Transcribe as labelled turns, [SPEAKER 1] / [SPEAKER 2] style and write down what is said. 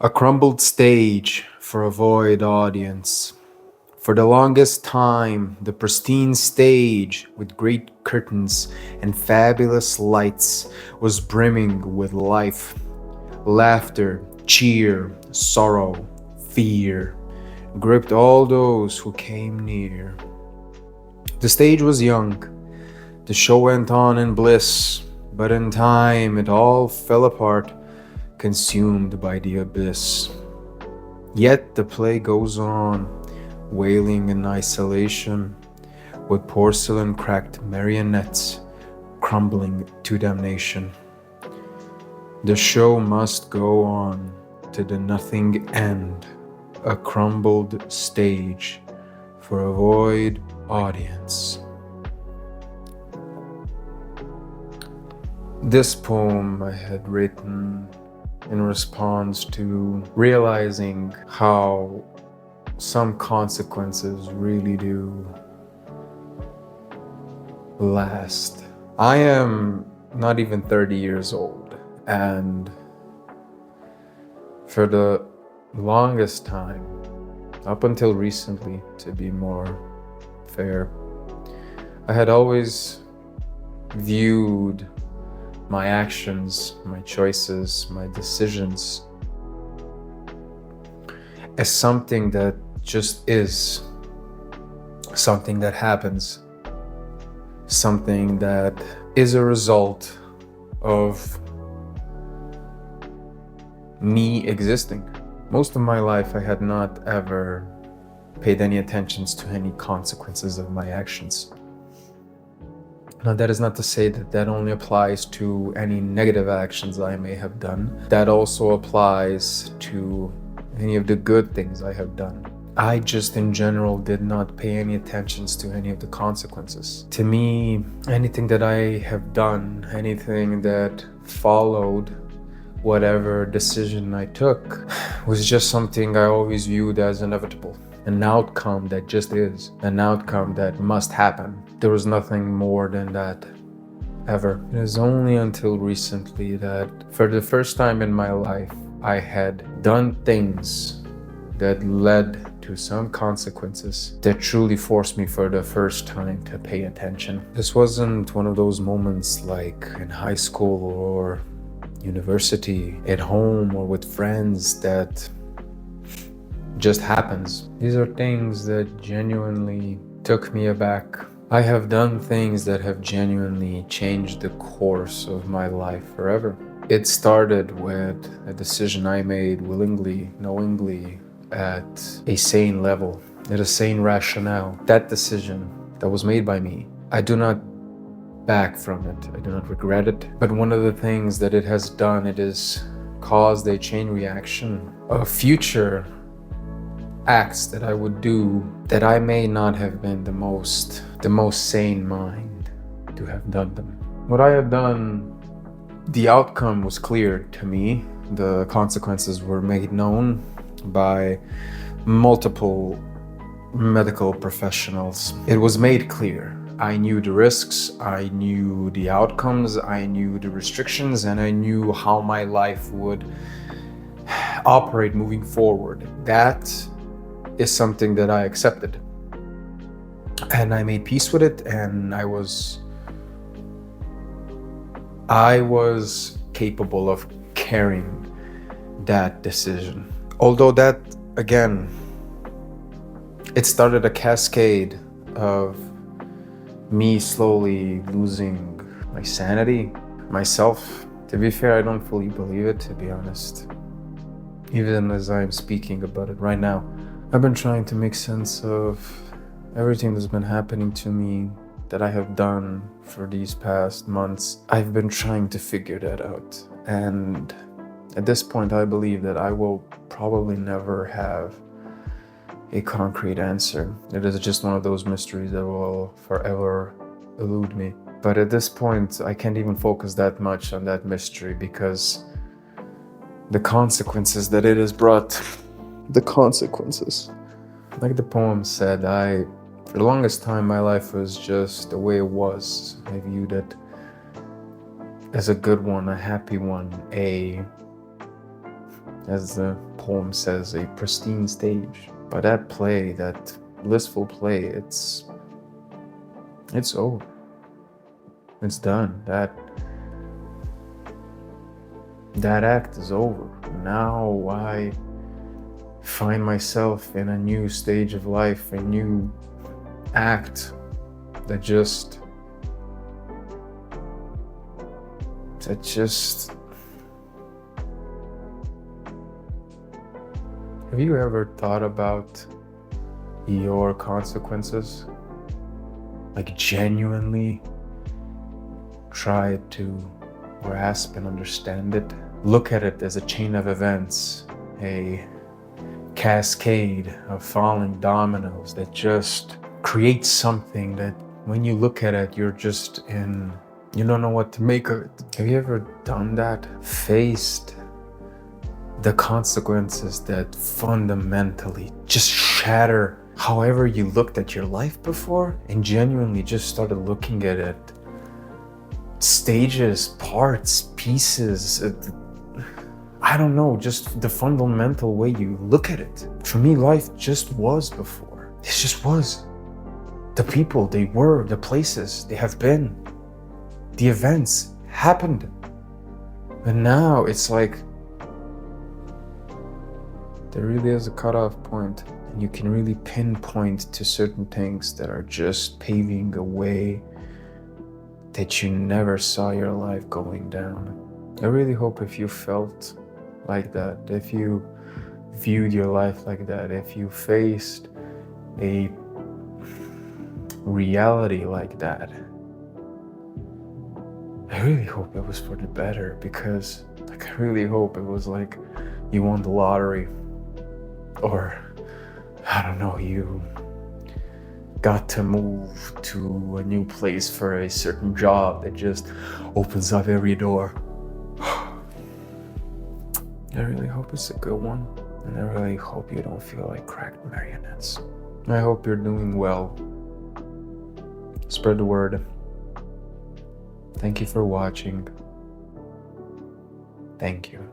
[SPEAKER 1] A crumbled stage for a void audience. For the longest time, the pristine stage with great curtains and fabulous lights was brimming with life, laughter, cheer, sorrow, fear gripped all those who came near. The stage was young, the show went on in bliss, but in time it all fell apart, consumed by the abyss. Yet the play goes on, wailing in isolation, with porcelain cracked marionettes crumbling to damnation. The show must go on to the nothing end, a crumbled stage for a void audience. This poem I had written in response to realizing how some consequences really do last. I am not even 30 years old, and for the longest time, up until recently, to be more fair, I had always viewed my actions, my choices, my decisions as something that just is, something that happens, something that is a result of me existing. Most of my life, I had not ever paid any attention to any consequences of my actions. Now, that is not to say that that only applies to any negative actions I may have done. That also applies to any of the good things I have done. I just in general did not pay any attention to any of the consequences. To me, anything that I have done, anything that followed whatever decision I took, was just something I always viewed as inevitable. An outcome that just is, an outcome that must happen. There was nothing more than that, ever. It is only until recently that, for the first time in my life, I had done things that led to some consequences that truly forced me for the first time to pay attention. This wasn't one of those moments like in high school or university, at home or with friends that just happens. These are things that genuinely took me aback. I have done things that have genuinely changed the course of my life forever. It started with a decision I made willingly, knowingly, at a sane level, at a sane rationale. That decision that was made by me, I do not back from it. I do not regret it. But one of the things that it has done, it has caused a chain reaction of future acts that I would do that I may not have been the most sane mind to have done them. What I have done, the outcome was clear to me. The consequences were made known by multiple medical professionals. It was made clear. I knew the risks, I knew the outcomes, I knew the restrictions, and I knew how my life would operate moving forward. That is something that I accepted. And I made peace with it, and I was capable of carrying that decision. Although that, again, it started a cascade of me slowly losing my sanity, myself. To be fair, I don't fully believe it, to be honest. Even as I'm speaking about it right now, I've been trying to make sense of everything that's been happening to me, that I have done for these past months. I've been trying to figure that out. And at this point, I believe that I will probably never have a concrete answer. It is just one of those mysteries that will forever elude me. But at this point, I can't even focus that much on that mystery because the consequences that it has brought, the consequences. Like the poem said, for the longest time, my life was just the way it was. I viewed it as a good one, a happy one, as the poem says, a pristine stage. But that play, that blissful play, it's over. It's done. That act is over. Now I find myself in a new stage of life, a new act that just have you ever thought about your consequences? Like genuinely try to grasp and understand it? Look at it as a chain of events, a cascade of falling dominoes that just creates something that when you look at it, you don't know what to make of it. Have you ever done that? Faced the consequences that fundamentally just shatter however you looked at your life before, and genuinely just started looking at it, stages, parts, pieces, I don't know, just the fundamental way you look at it. For me, life just was before. It just was. The people, they were, the places, they have been. The events happened. And now it's like there really is a cutoff point, and you can really pinpoint to certain things that are just paving a way that you never saw your life going down. I really hope if you felt like that, if you viewed your life like that, if you faced a reality like that, I really hope it was for the better, because I really hope it was like you won the lottery, or I don't know, you got to move to a new place for a certain job that just opens up every door. I really hope it's a good one, and I really hope you don't feel like cracked marionettes. I hope you're doing well. Spread the word. Thank you for watching. Thank you.